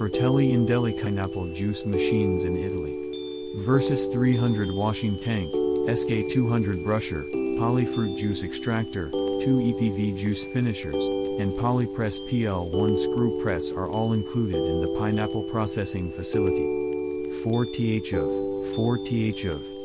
Fratelli in Deli pineapple juice machines in Italy. Versus 300 washing tank, SK200 brusher, polyfruit juice extractor, 2 EPV juice finishers, and polypress PL1 screw press are all included in the pineapple processing facility. 4th of 4th of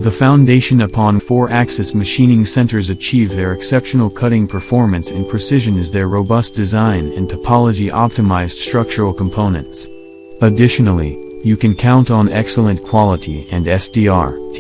The foundation upon 4-axis machining centers achieve their exceptional cutting performance and precision is their robust design and topology-optimized structural components. Additionally, you can count on excellent quality and SDR